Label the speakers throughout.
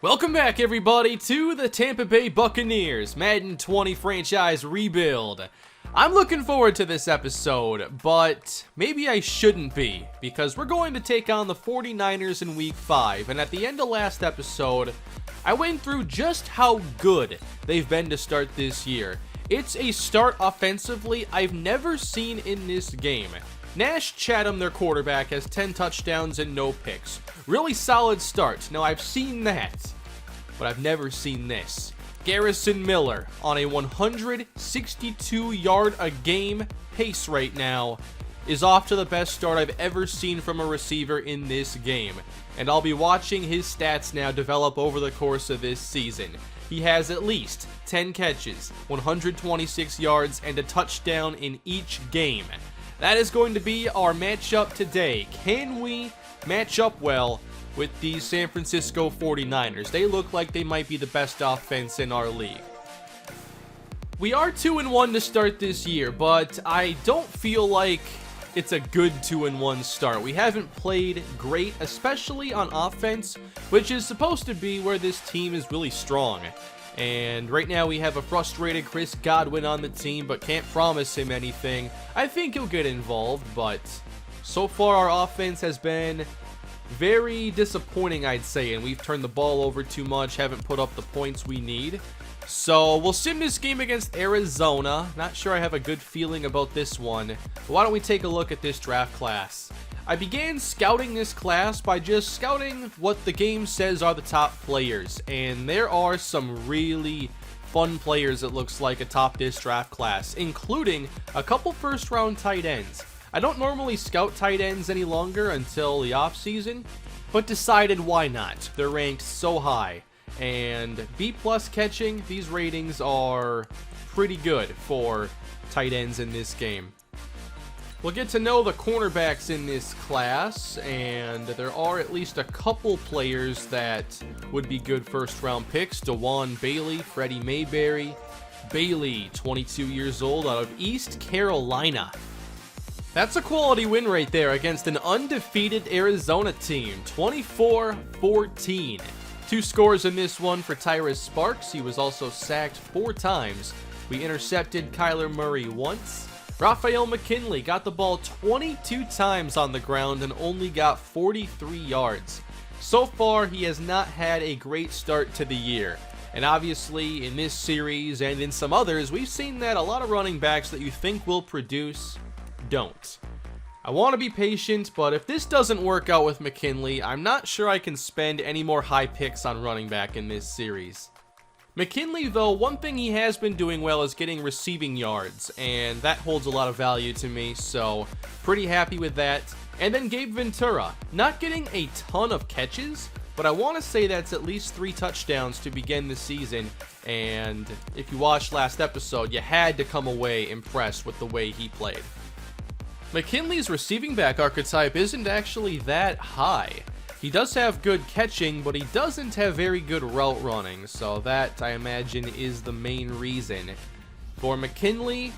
Speaker 1: Welcome back, everybody, to the Tampa Bay Buccaneers Madden 20 franchise rebuild. I'm looking forward to this episode, but maybe I shouldn't be, because we're going to take on the 49ers in Week 5, and at the end of last episode, I went through just how good they've been to start this year. It's a start offensively I've never seen in this game. Nash Chatham, their quarterback, has 10 touchdowns and no picks. Really solid start. Now, I've seen that, but I've never seen this. Garrison Miller on a 162-yard-a-game pace right now is off to the best start I've ever seen from a receiver in this game. And I'll be watching his stats now develop over the course of this season. He has at least 10 catches, 126 yards, and a touchdown in each game. That is going to be our matchup today. Can we match up well with the San Francisco 49ers? They look like they might be the best offense in our league. We are 2-1 to start this year, but I don't feel like it's a good 2-1 start. We haven't played great, especially on offense, which is supposed to be where this team is really strong. And right now we have a frustrated Chris Godwin on the team, but can't promise him anything. I think he'll get involved, but so far our offense has been very disappointing, I'd say, and we've turned the ball over too much, haven't put up the points we need. So we'll sim this game against Arizona. Not sure I have a good feeling about this one. But why don't we take a look at this draft class? I began scouting this class by just scouting what the game says are the top players, and there are some really fun players, it looks like, atop this draft class, including a couple first-round tight ends. I don't normally scout tight ends any longer until the offseason, but decided why not. They're ranked so high, and B+ catching, these ratings are pretty good for tight ends in this game. We'll get to know the cornerbacks in this class, and there are at least a couple players that would be good first-round picks. DeJuan Bailey, Freddie Mayberry. Bailey, 22 years old, out of East Carolina. That's a quality win right there against an undefeated Arizona team, 24-14. 2 scores in this one for Tyrus Sparks. He was also sacked 4 times. We intercepted Kyler Murray once. Rafael McKinley got the ball 22 times on the ground and only got 43 yards. So far, he has not had a great start to the year. And obviously, in this series and in some others, we've seen that a lot of running backs that you think will produce don't. I want to be patient, but if this doesn't work out with McKinley, I'm not sure I can spend any more high picks on running back in this series. McKinley, though, one thing he has been doing well is getting receiving yards, and that holds a lot of value to me, so pretty happy with that. And then Gabe Ventura, not getting a ton of catches, but I want to say that's at least 3 touchdowns to begin the season, and if you watched last episode, you had to come away impressed with the way he played. McKinley's receiving back archetype isn't actually that high. He does have good catching, but he doesn't have very good route running, so that, I imagine, is the main reason. For McKinley,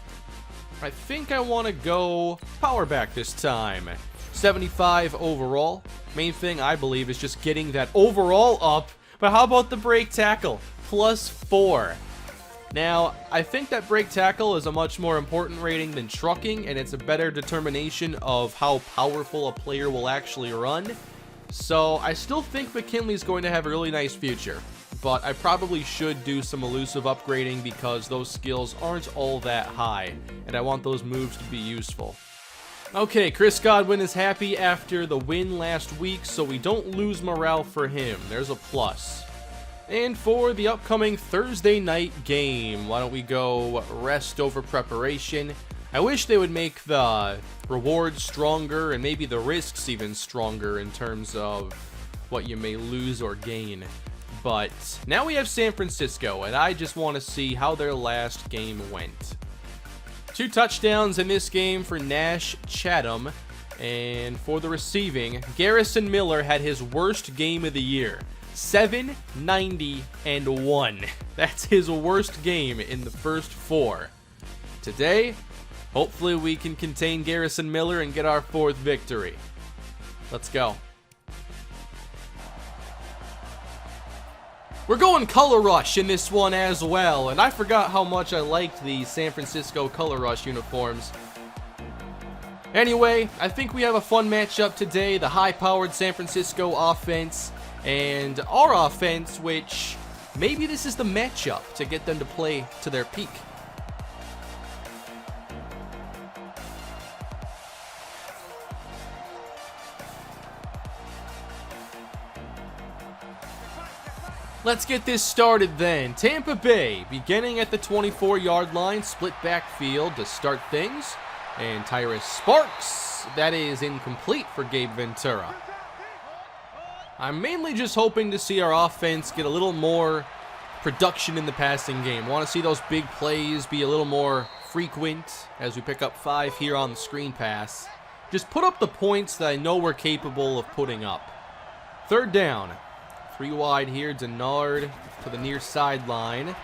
Speaker 1: I think I want to go power back this time. 75 overall. Main thing, I believe, is just getting that overall up, but how about the break tackle? +4. Now, I think that break tackle is a much more important rating than trucking, and it's a better determination of how powerful a player will actually run. So, I still think McKinley's going to have a really nice future, but I probably should do some elusive upgrading because those skills aren't all that high, and I want those moves to be useful. Okay, Chris Godwin is happy after the win last week, so we don't lose morale for him. There's a plus. And for the upcoming Thursday night game, why don't we go rest over preparation? I wish they would make the rewards stronger and maybe the risks even stronger in terms of what you may lose or gain. But now we have San Francisco, and I just want to see how their last game went. 2 touchdowns in this game for Nash Chatham, and for the receiving, Garrison Miller had his worst game of the year. 790-1. That's his worst game in the first 4. Today, hopefully we can contain Garrison Miller and get our 4th victory. Let's go. We're going color rush in this one as well, and I forgot how much I liked the San Francisco color rush uniforms. Anyway, I think we have a fun matchup today. The high-powered San Francisco offense and our offense, which maybe this is the matchup to get them to play to their peak. Let's get this started then. Tampa Bay beginning at the 24-yard line, split backfield to start things. And Tyrus Sparks, that is incomplete for Gabe Ventura. I'm mainly just hoping to see our offense get a little more production in the passing game. Want to see those big plays be a little more frequent as we pick up 5 here on the screen pass. Just put up the points that I know we're capable of putting up. 3rd down. 3 wide here, Denard to the near sideline.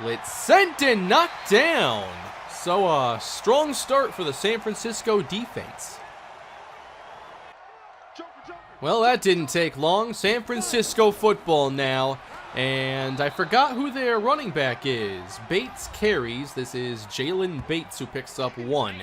Speaker 1: Blitz sent and knocked down. So a strong start for the San Francisco defense. Well, that didn't take long. San Francisco football now. And I forgot who their running back is. Bates carries. This is Jalen Bates who picks up 1.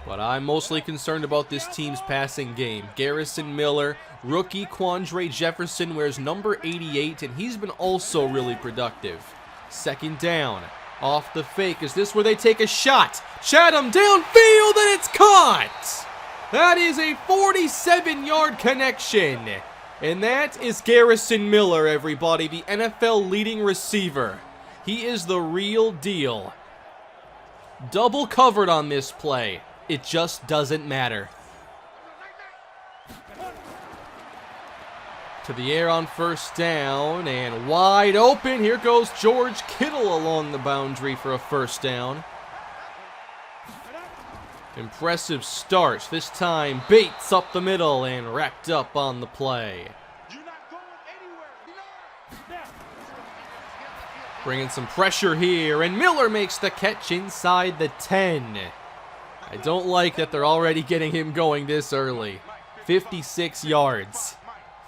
Speaker 1: But I'm mostly concerned about this team's passing game. Garrison Miller, rookie Quandre Jefferson wears number 88, and he's been also really productive. 2nd down. Off the fake. Is this where they take a shot? Chatham downfield, and it's caught! That is a 47-yard connection. And that is Garrison Miller, everybody, the NFL leading receiver. He is the real deal. Double covered on this play. It just doesn't matter. To the air on 1st down, and wide open. Here goes George Kittle along the boundary for a 1st down. Impressive start. This time, Bates up the middle and wrapped up on the play. Bringing some pressure here, and Miller makes the catch inside the 10. I don't like that they're already getting him going this early. 56 yards.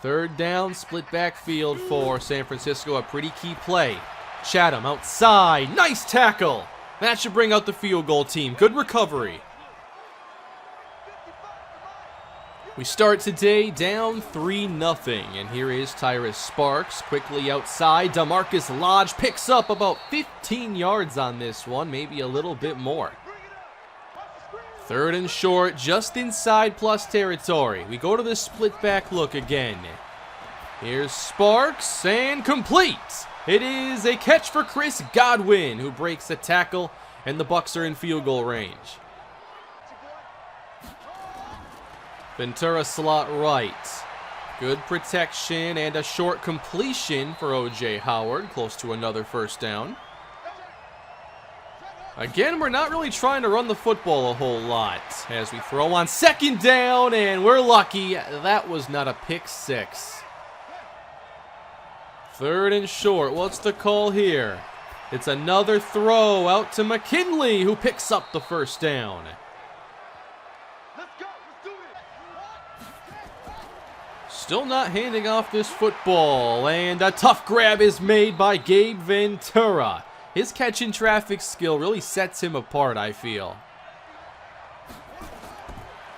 Speaker 1: 3rd down, split backfield for San Francisco, a pretty key play. Chatham outside, nice tackle. That should bring out the field goal team. Good recovery. We start today down 3-0, and here is Tyrus Sparks quickly outside. DeMarcus Lodge picks up about 15 yards on this one, maybe a little bit more. 3rd and short, just inside plus territory. We go to the split back look again. Here's Sparks, and complete. It is a catch for Chris Godwin, who breaks a tackle, and the Bucs are in field goal range. Ventura slot right. Good protection and a short completion for O.J. Howard, close to another 1st down. Again, we're not really trying to run the football a whole lot as we throw on 2nd down, and we're lucky that was not a pick 6. 3rd and short. What's the call here? It's another throw out to McKinley, who picks up the 1st down. Still not handing off this football, and a tough grab is made by Gabe Ventura. His catch-in-traffic skill really sets him apart, I feel.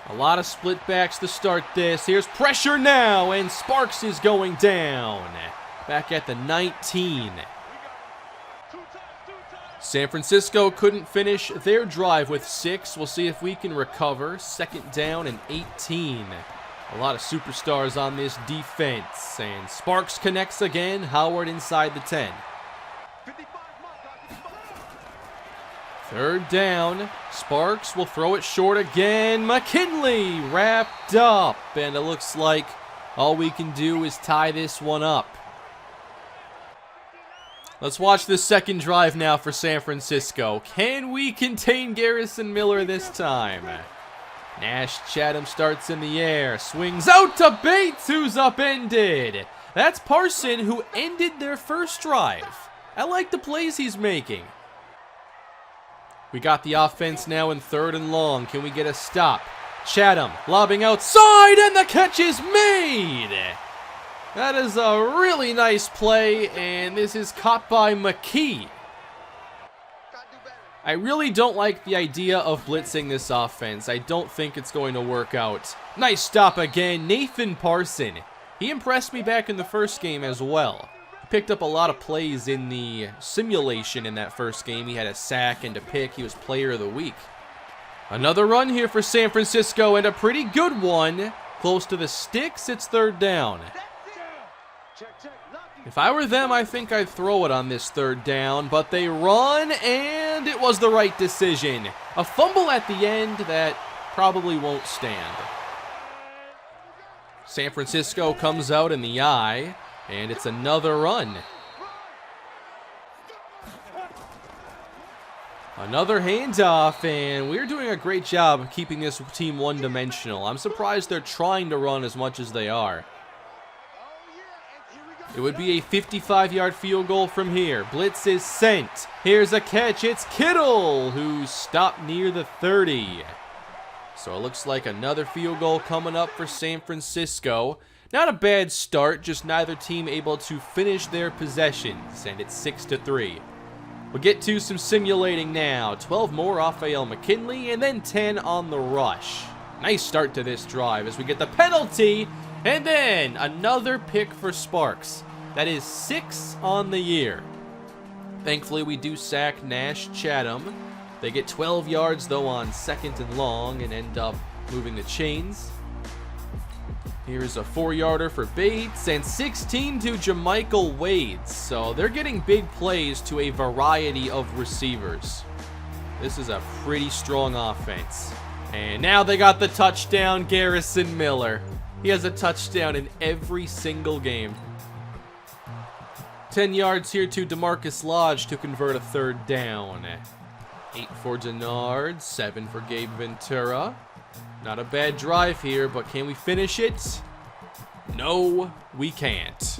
Speaker 1: A lot of split backs to start this. Here's pressure now, and Sparks is going down. Back at the 19. San Francisco couldn't finish their drive with 6. We'll see if we can recover. 2nd down and 18. A lot of superstars on this defense. And Sparks connects again. Howard inside the 10. 3rd down. Sparks will throw it short again. McKinley wrapped up. And it looks like all we can do is tie this one up. Let's watch the 2nd drive now for San Francisco. Can we contain Garrison Miller this time? Nash Chatham starts in the air. Swings out to Bates, who's upended. That's Parson, who ended their 1st drive. I like the plays he's making. We got the offense now in 3rd and long. Can we get a stop? Chatham lobbing outside, and the catch is made. That is a really nice play, and this is caught by McKee. I really don't like the idea of blitzing this offense. I don't think it's going to work out. Nice stop again, Nathan Parson. He impressed me back in the first game as well. He picked up a lot of plays in the simulation in that first game. He had a sack and a pick. He was player of the week. Another run here for San Francisco, and a pretty good one. Close to the sticks, it's third down. If I were them, I think I'd throw it on this third down, but they run, and it was the right decision. A fumble at the end that probably won't stand. San Francisco comes out in the eye, and it's another run. Another handoff, and we're doing a great job of keeping this team one-dimensional. I'm surprised they're trying to run as much as they are. It would be a 55-yard field goal from here. Blitz is sent. Here's a catch. It's Kittle, who stopped near the 30. So it looks like another field goal coming up for San Francisco. Not a bad start, just neither team able to finish their possessions, and it's 6-3. We'll get to some simulating now. 12 more off A.L. McKinley, and then 10 on the rush. Nice start to this drive as we get the penalty, and then another pick for Sparks. That is 6 on the year. Thankfully, we do sack Nash Chatham. They get 12 yards, though, on 2nd and long and end up moving the chains. Here's a 4-yarder for Bates and 16 to Jamichael Wade. So they're getting big plays to a variety of receivers. This is a pretty strong offense. And now they got the touchdown, Garrison Miller. He has a touchdown in every single game. 10 yards here to DeMarcus Lodge to convert a third down. 8 for Denard, 7 for Gabe Ventura. Not a bad drive here, but can we finish it? No, we can't.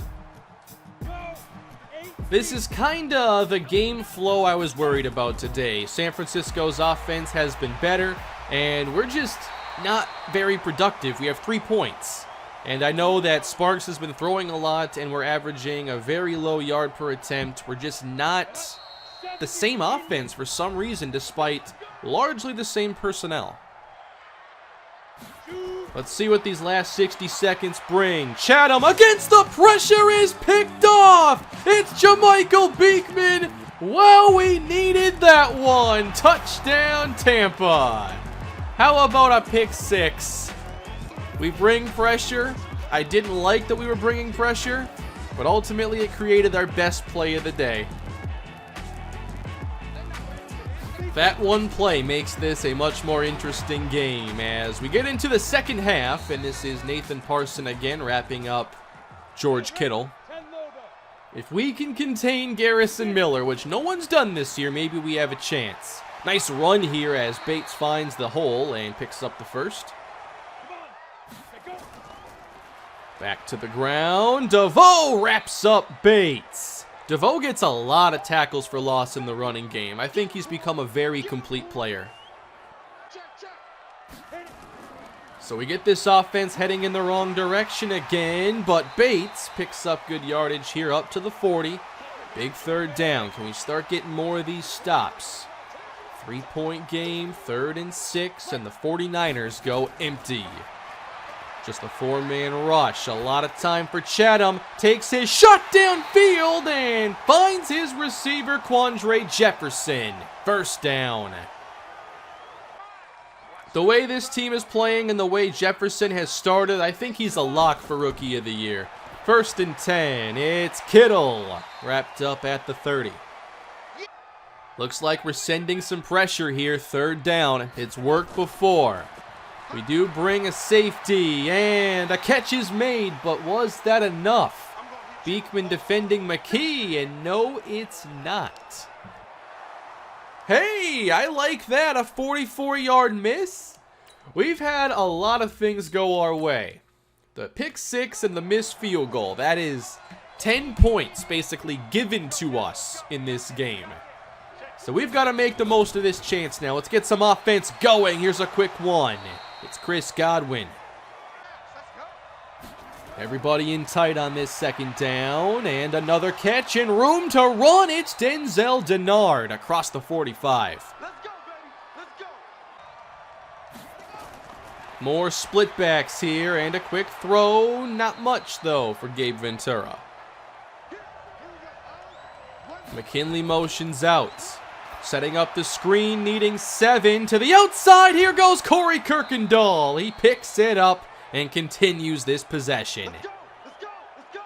Speaker 1: This is kinda the game flow I was worried about today. San Francisco's offense has been better, and we're just not very productive. We have 3 points. And I know that Sparks has been throwing a lot, and we're averaging a very low yard per attempt. We're just not the same offense for some reason, despite largely the same personnel. Let's see what these last 60 seconds bring. Chatham against the pressure is picked off. It's Jamichael Beekman. Well, we needed that one. Touchdown, Tampa. How about a pick 6? We bring pressure. I didn't like that we were bringing pressure, but ultimately it created our best play of the day. That one play makes this a much more interesting game as we get into the second half, and this is Nathan Parson again wrapping up George Kittle. If we can contain Garrison Miller, which no one's done this year, maybe we have a chance. Nice run here as Bates finds the hole and picks up the first. Back to the ground. DeVoe wraps up Bates. DeVoe gets a lot of tackles for loss in the running game. I think he's become a very complete player. So we get this offense heading in the wrong direction again, but Bates picks up good yardage here up to the 40. Big third down. Can we start getting more of these stops? 3-point game, 3rd and 6, and the 49ers go empty. Just a 4-man rush. A lot of time for Chatham. Takes his shot downfield and finds his receiver, Quandre Jefferson. First down. The way this team is playing and the way Jefferson has started, I think he's a lock for Rookie of the Year. 1st and 10. It's Kittle. Wrapped up at the 30. Looks like we're sending some pressure here. 3rd down. It's worked before. We do bring a safety, and a catch is made, but was that enough? Beekman defending McKee, and no, it's not. Hey, I like that, a 44-yard miss. We've had a lot of things go our way. The pick 6 and the missed field goal, that is 10 points basically given to us in this game. So we've got to make the most of this chance now. Let's get some offense going. Here's a quick one. It's Chris Godwin. Everybody in tight on this second down, and another catch and room to run. It's Denzel Denard across the 45.
Speaker 2: Let's go, baby. Let's go.
Speaker 1: More split backs here, and a quick throw. Not much, though, for Gabe Ventura. McKinley motions out. Setting up the screen, needing 7 to the outside. Here goes Corey Kirkendall. He picks it up and continues this possession.
Speaker 2: Let's go.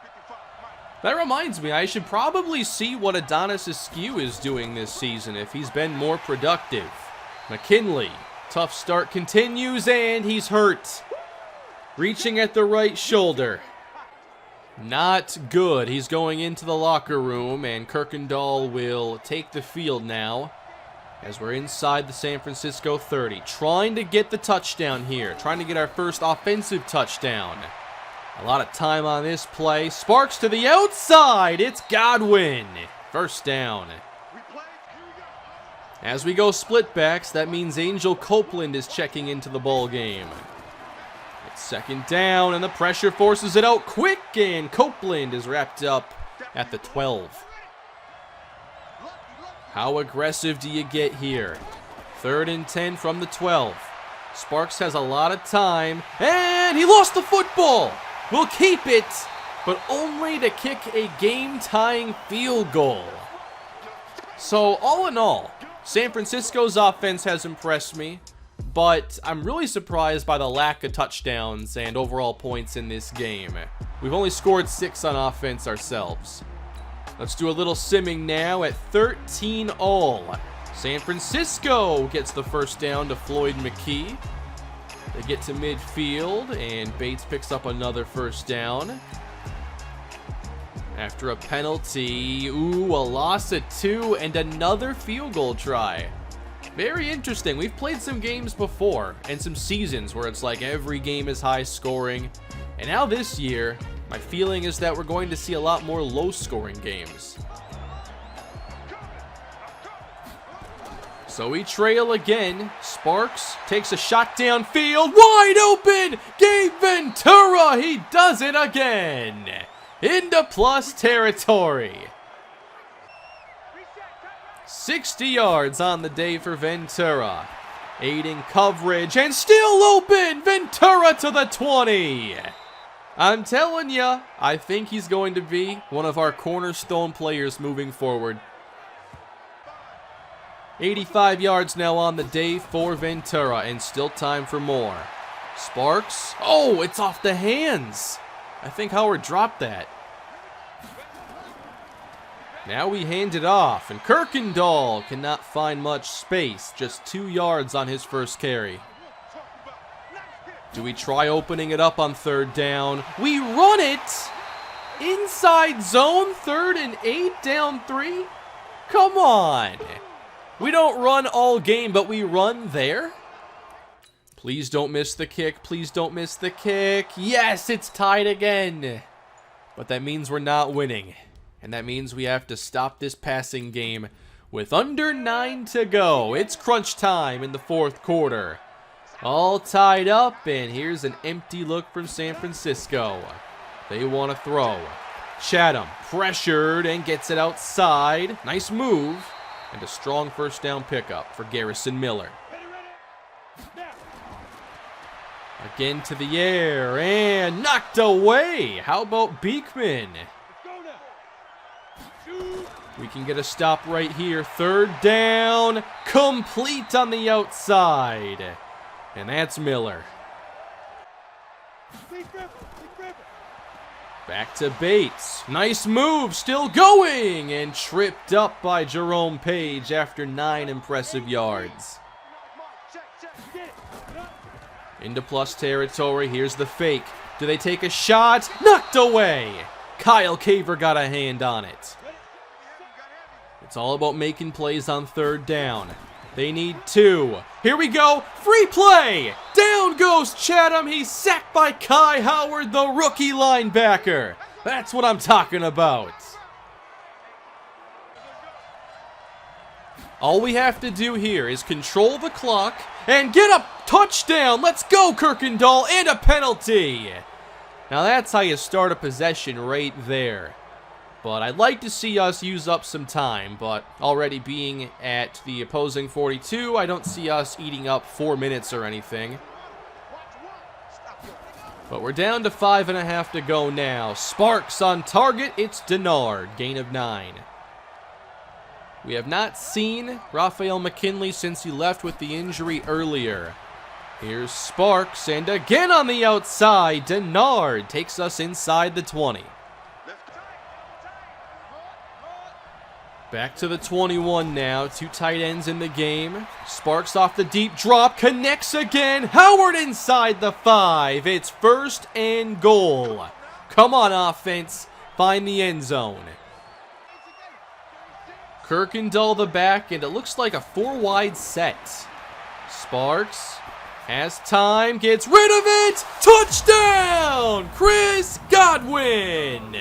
Speaker 2: 55,
Speaker 1: That reminds me, I should probably see what Adonis Askew is doing this season if he's been more productive. McKinley, tough start continues, and he's hurt. Reaching at the right shoulder. Not good. He's going into the locker room, and Kirkendall will take the field now as we're inside the San Francisco 30. Trying to get the touchdown here. Trying to get our first offensive touchdown. A lot of time on this play. Sparks to the outside. It's Godwin. First down. As we go split backs, that means Angel Copeland is checking into the ball game. It's second down, and the pressure forces it out quick, and Copeland is wrapped up at the 12. How aggressive do you get here? 3rd and 10 from the 12. Sparks has a lot of time, and he lost the football. We'll keep it, but only to kick a game-tying field goal. So, all in all, San Francisco's offense has impressed me, but I'm really surprised by the lack of touchdowns and overall points in this game. We've only scored 6 on offense ourselves. Let's do a little simming now at 13 all. San Francisco gets the first down to Floyd McKee. They get to midfield, and Bates picks up another first down. After a penalty, a loss of 2, and another field goal try. Very interesting. We've played some games before, and some seasons where it's like every game is high scoring. And now this year, my feeling is that we're going to see a lot more low-scoring games. So we trail again. Sparks takes a shot downfield. Wide open! Gabe Ventura! He does it again! Into plus territory. 60 yards on the day for Ventura. Aiding coverage and still open! Ventura to the 20! I'm telling ya, I think he's going to be one of our cornerstone players moving forward. 85 yards now on the day for Ventura, and still time for more. Sparks. Oh, it's off the hands. I think Howard dropped that. Now we hand it off, and Kirkendall cannot find much space. Just 2 yards on his first carry. Do we try opening it up on 3rd down? We run it! Inside zone, 3rd and 8, down 3? Come on! We don't run all game, but we run there? Please don't miss the kick. Please don't miss the kick. Yes, it's tied again. But that means we're not winning. And that means we have to stop this passing game with under 9 to go. It's crunch time in the 4th quarter. All tied up, and here's an empty look from San Francisco. They want to throw. Chatham pressured and gets it outside. Nice move. And a strong first down pickup for Garrison Miller. Again to the air, and knocked away. How about Beekman? We can get a stop right here. 3rd down, complete on the outside. And that's Miller. Back to Bates. Nice move, still going, and tripped up by Jerome Page after 9 impressive yards. Into plus territory, here's the fake. Do they take a shot? Knocked away! Kyle Caver got a hand on it. It's all about making plays on 3rd down. They need 2. Here we go. Free play. Down goes Chatham. He's sacked by Kai Howard, the rookie linebacker. That's what I'm talking about. All we have to do here is control the clock and get a touchdown. Let's go, Kirkendall, and a penalty. Now that's how you start a possession right there. But I'd like to see us use up some time, but already being at the opposing 42, I don't see us eating up 4 minutes or anything. But we're down to 5.5 to go now. Sparks on target. It's Denard. Gain of 9. We have not seen Raphael McKinley since he left with the injury earlier. Here's Sparks, and again on the outside. Denard takes us inside the 20. Back to the 21 now. 2 tight ends in the game. Sparks off the deep drop. Connects again. Howard inside the 5. It's 1st and goal. Come on, offense. Find the end zone. Kirkendall the back, and it looks like a 4-wide set. Sparks has time. Gets rid of it. Touchdown! Chris Godwin!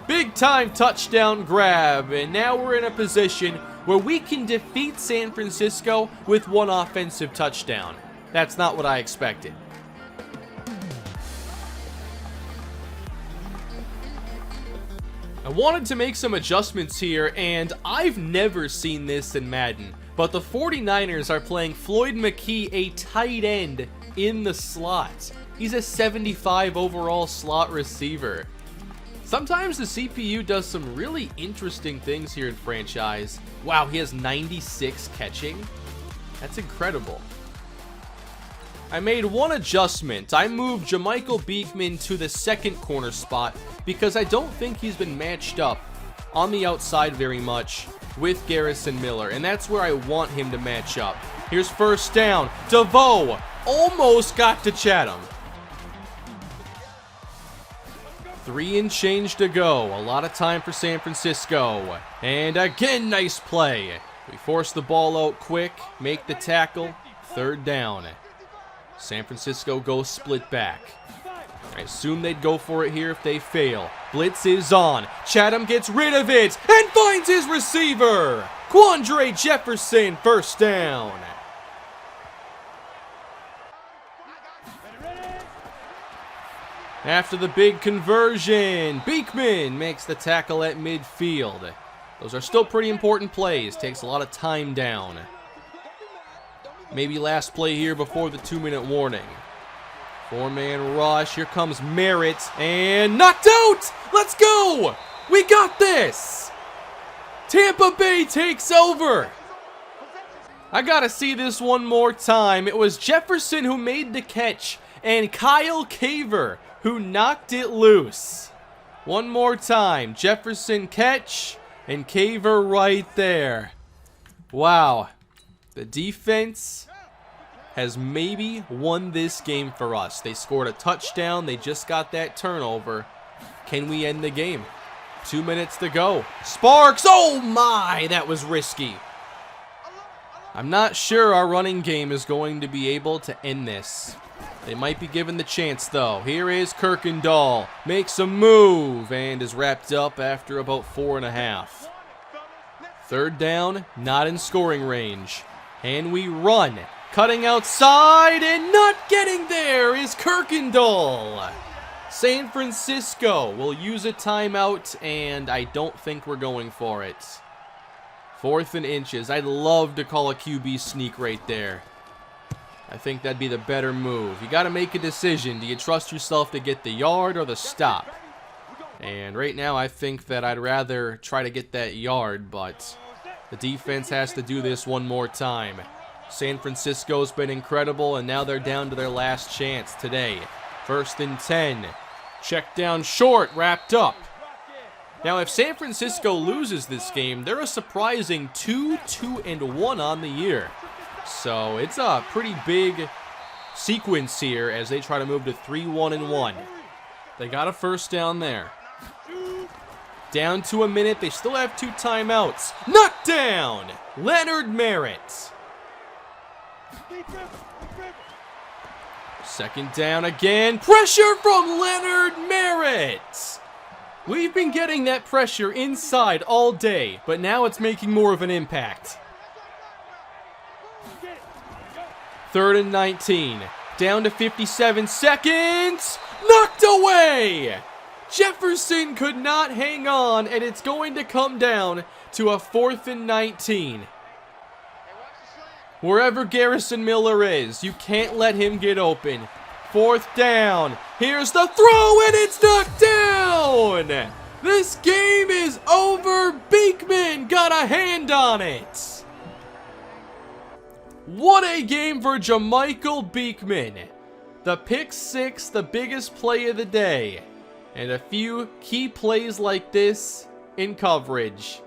Speaker 1: Big time touchdown grab, and now we're in a position where we can defeat San Francisco with 1 offensive touchdown. That's not what I expected. I wanted to make some adjustments here, and I've never seen this in Madden, but the 49ers are playing Floyd McKee, a tight end, in the slot. He's a 75 overall slot receiver. Sometimes the CPU does some really interesting things here in franchise. Wow, he has 96 catching. That's incredible. I made one adjustment. I moved Jamichael Beekman to the 2nd corner spot because I don't think he's been matched up on the outside very much with Garrison Miller, and that's where I want him to match up. Here's 1st down. DeVoe almost got to Chatham. 3 and change to go. A lot of time for San Francisco. And again, nice play. We force the ball out quick, make the tackle. 3rd down. San Francisco goes split back. I assume they'd go for it here if they fail. Blitz is on. Chatham gets rid of it and finds his receiver. Quandre Jefferson, 1st down. After the big conversion, Beekman makes the tackle at midfield. Those are still pretty important plays. Takes a lot of time down. Maybe last play here before the 2-minute warning. 4-man rush. Here comes Merritt. And knocked out! Let's go! We got this! Tampa Bay takes over! I gotta see this one more time. It was Jefferson who made the catch, and Kyle Caver who knocked it loose. One more time. Jefferson catch, and Caver right there. Wow. The defense has maybe won this game for us. They scored a touchdown. They just got that turnover. Can we end the game? 2 minutes to go. Sparks! Oh my! That was risky. I'm not sure our running game is going to be able to end this. They might be given the chance, though. Here is Kirkendall. Makes a move and is wrapped up after about 4.5. 3rd down, not in scoring range. And we run. Cutting outside and not getting there is Kirkendall. San Francisco will use a timeout, and I don't think we're going for it. 4th and inches. I'd love to call a QB sneak right there. I think that'd be the better move. You got to make a decision. Do you trust yourself to get the yard or the stop? And right now I think that I'd rather try to get that yard, but the defense has to do this one more time. San Francisco's been incredible, and now they're down to their last chance today. 1st and 10. Check down short, wrapped up. Now if San Francisco loses this game, they're a surprising 2-2-1 on the year. So it's a pretty big sequence here as they try to move to 3-1-1. They got a 1st down there. Down to a minute. They still have 2 timeouts. Knocked down! Leonard Merritt. 2nd down again. Pressure from Leonard Merritt. We've been getting that pressure inside all day, but now it's making more of an impact. 3rd and 19. Down to 57 seconds. Knocked away! Jefferson could not hang on, and it's going to come down to a 4th and 19. Wherever Garrison Miller is, you can't let him get open. 4th down. Here's the throw, and it's knocked down! This game is over. Beekman got a hand on it. What a game for Jamichael Beekman. The pick 6, the biggest play of the day. And a few key plays like this in coverage.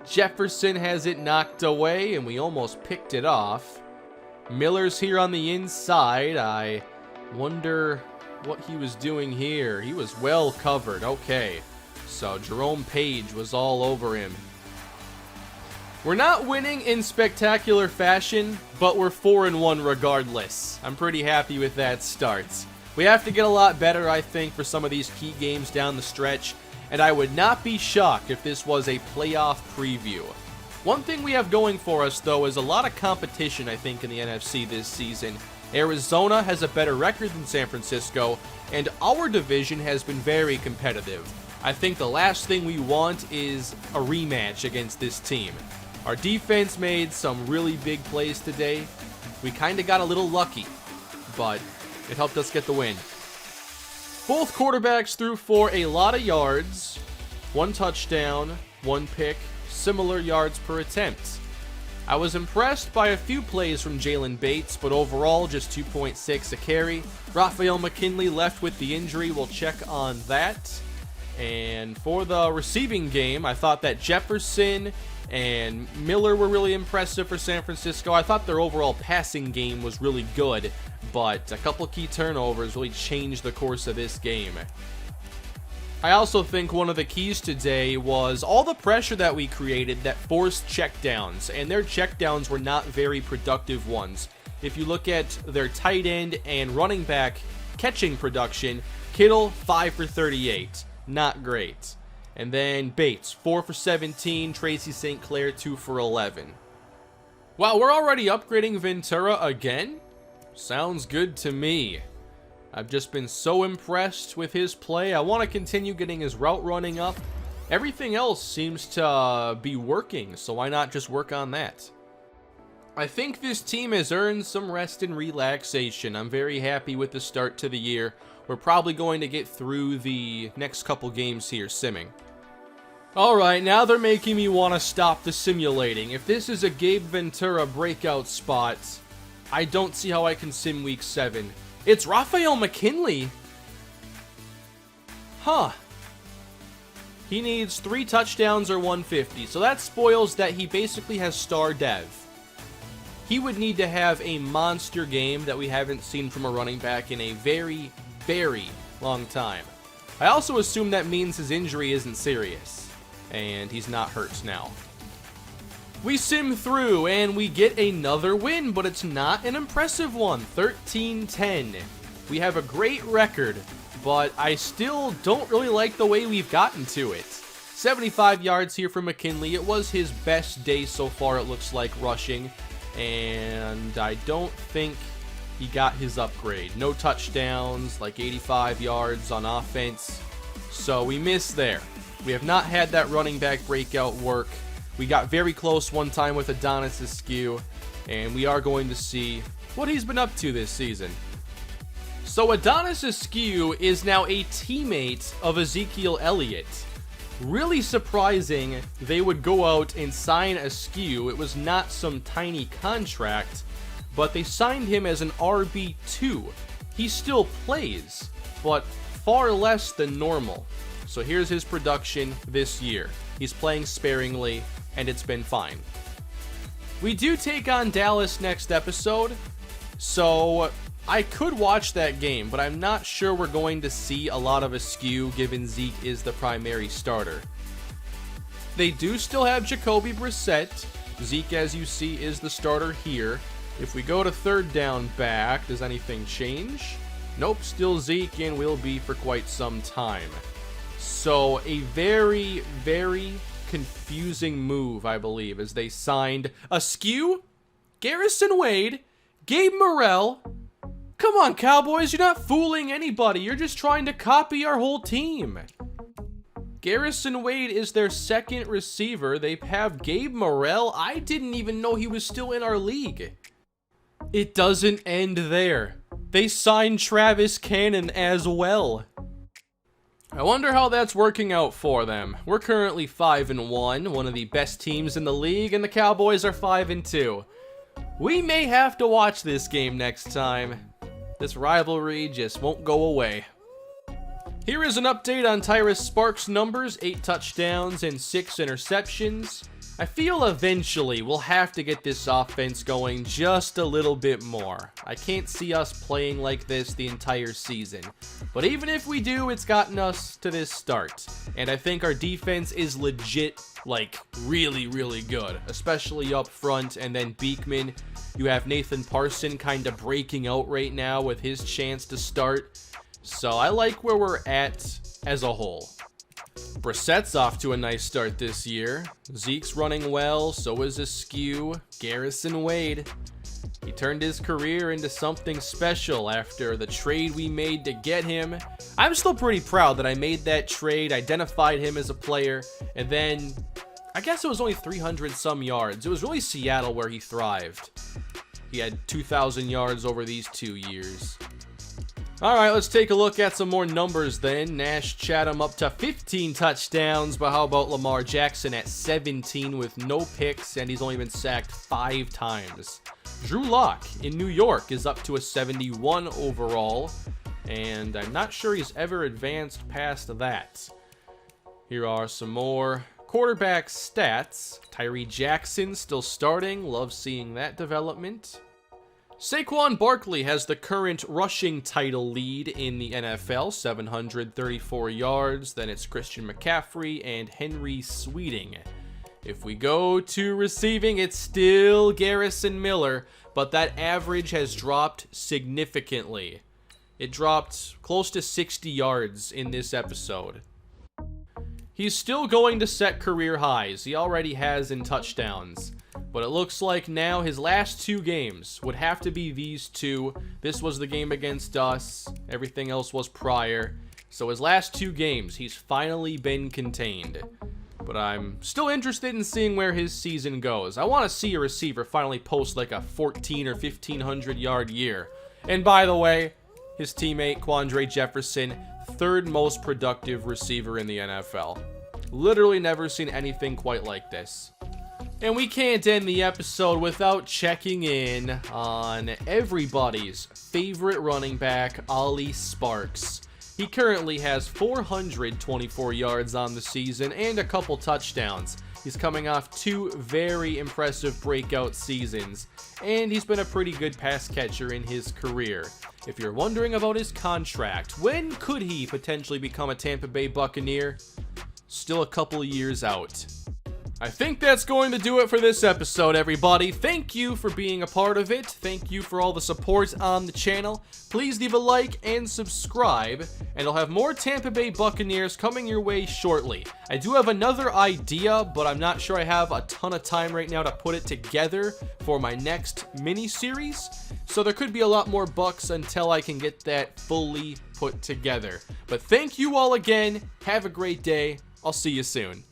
Speaker 1: Jefferson has it knocked away, and we almost picked it off. Miller's here on the inside. I wonder what he was doing here. He was well covered. Okay, so Jerome Page was all over him. We're not winning in spectacular fashion, but we're 4-1 regardless. I'm pretty happy with that start. We have to get a lot better, I think, for some of these key games down the stretch, and I would not be shocked if this was a playoff preview. One thing we have going for us, though, is a lot of competition, I think, in the NFC this season. Arizona has a better record than San Francisco, and our division has been very competitive. I think the last thing we want is a rematch against this team. Our defense made some really big plays today. We kind of got a little lucky, but it helped us get the win. Both quarterbacks threw for a lot of yards. 1 touchdown, 1 pick, similar yards per attempt. I was impressed by a few plays from Jalen Bates, but overall just 2.6 a carry. Raphael McKinley left with the injury. We'll check on that. And for the receiving game, I thought that Jefferson and Miller were really impressive for San Francisco. I thought their overall passing game was really good, but a couple key turnovers really changed the course of this game. I also think one of the keys today was all the pressure that we created that forced checkdowns, and their checkdowns were not very productive ones. If you look at their tight end and running back catching production, Kittle 5 for 38, not great. And then Bates, 4 for 17, Tracy St. Clair, 2 for 11. Wow, we're already upgrading Ventura again? Sounds good to me. I've just been so impressed with his play. I want to continue getting his route running up. Everything else seems to be working, so why not just work on that? I think this team has earned some rest and relaxation. I'm very happy with the start to the year. We're probably going to get through the next couple games here simming. Alright, now they're making me want to stop the simulating. If this is a Gabe Ventura breakout spot, I don't see how I can sim week 7. It's Raphael McKinley? Huh. He needs 3 touchdowns or 150, so that spoils that he basically has star dev. He would need to have a monster game that we haven't seen from a running back in a very, very long time. I also assume that means his injury isn't serious, and he's not hurt now. We sim through, and we get another win, but it's not an impressive one. 13-10. We have a great record, but I still don't really like the way we've gotten to it. 75 yards here for McKinley. It was his best day so far, it looks like, rushing, and I don't think he got his upgrade. No touchdowns, like 85 yards on offense, so we missed there. We have not had that running back breakout work. We got very close one time with Adonis Askew, and we are going to see what he's been up to this season. So Adonis Askew is now a teammate of Ezekiel Elliott. Really surprising they would go out and sign Askew. It was not some tiny contract, but they signed him as an RB2. He still plays, but far less than normal. So here's his production this year. He's playing sparingly, and it's been fine. We do take on Dallas next episode, so I could watch that game, but I'm not sure we're going to see a lot of Askew given Zeke is the primary starter. They do still have Jacoby Brissett. Zeke, as you see, is the starter here. If we go to third down back, does anything change? Nope, still Zeke, and will be for quite some time. So a very, very confusing move, I believe, as they signed Askew, Garrison Wade, Gabe Morrell, Come on, Cowboys, you're not fooling anybody. You're just trying to copy our whole team. Garrison Wade is their second receiver. They have Gabe Morrell. I didn't even know he was still in our league. It doesn't end there. They signed Travis Cannon as well. I wonder how that's working out for them. We're currently 5-1, one of the best teams in the league, and the Cowboys are 5-2. We may have to watch this game next time. This rivalry just won't go away. Here is an update on Tyrus Sparks' numbers, 8 touchdowns and 6 interceptions. I feel eventually we'll have to get this offense going just a little bit more. I can't see us playing like this the entire season. But even if we do, it's gotten us to this start. And I think our defense is legit, like, really, really good. Especially up front, and then Beekman. You have Nathan Parson kind of breaking out right now with his chance to start. So I like where we're at as a whole. Brissett's off to a nice start this year. Zeke's running well, so is Askew. Garrison Wade. He turned his career into something special after the trade we made to get him. I'm still pretty proud that I made that trade, identified him as a player, and then I guess it was only 300 some yards. It was really Seattle where he thrived. He had 2,000 yards over these 2 years. Alright, let's take a look at some more numbers then. Nash Chatham up to 15 touchdowns, but how about Lamar Jackson at 17 with no picks, and he's only been sacked 5 times. Drew Lock in New York is up to a 71 overall, and I'm not sure he's ever advanced past that. Here are some more quarterback stats. Tyree Jackson still starting, love seeing that development. Saquon Barkley has the current rushing title lead in the NFL, 734 yards. Then it's Christian McCaffrey and Henry Sweeting. If we go to receiving, it's still Garrison Miller, but that average has dropped significantly. It dropped close to 60 yards in this episode. He's still going to set career highs. He already has in touchdowns. But it looks like now his last 2 games would have to be these 2. This was the game against us. Everything else was prior. So his last 2 games, he's finally been contained. But I'm still interested in seeing where his season goes. I want to see a receiver finally post like a 1,400 or 1,500 yard year. And by the way, his teammate Quandre Jefferson, 3rd most productive receiver in the NFL. Literally never seen anything quite like this. And we can't end the episode without checking in on everybody's favorite running back, Ollie Sparks. He currently has 424 yards on the season and a couple touchdowns. He's coming off 2 very impressive breakout seasons, and he's been a pretty good pass catcher in his career. If you're wondering about his contract, when could he potentially become a Tampa Bay Buccaneer? Still a couple of years out. I think that's going to do it for this episode, everybody. Thank you for being a part of it. Thank you for all the support on the channel. Please leave a like and subscribe, and I'll have more Tampa Bay Buccaneers coming your way shortly. I do have another idea, but I'm not sure I have a ton of time right now to put it together for my next mini-series, so there could be a lot more Bucs until I can get that fully put together. But thank you all again. Have a great day. I'll see you soon.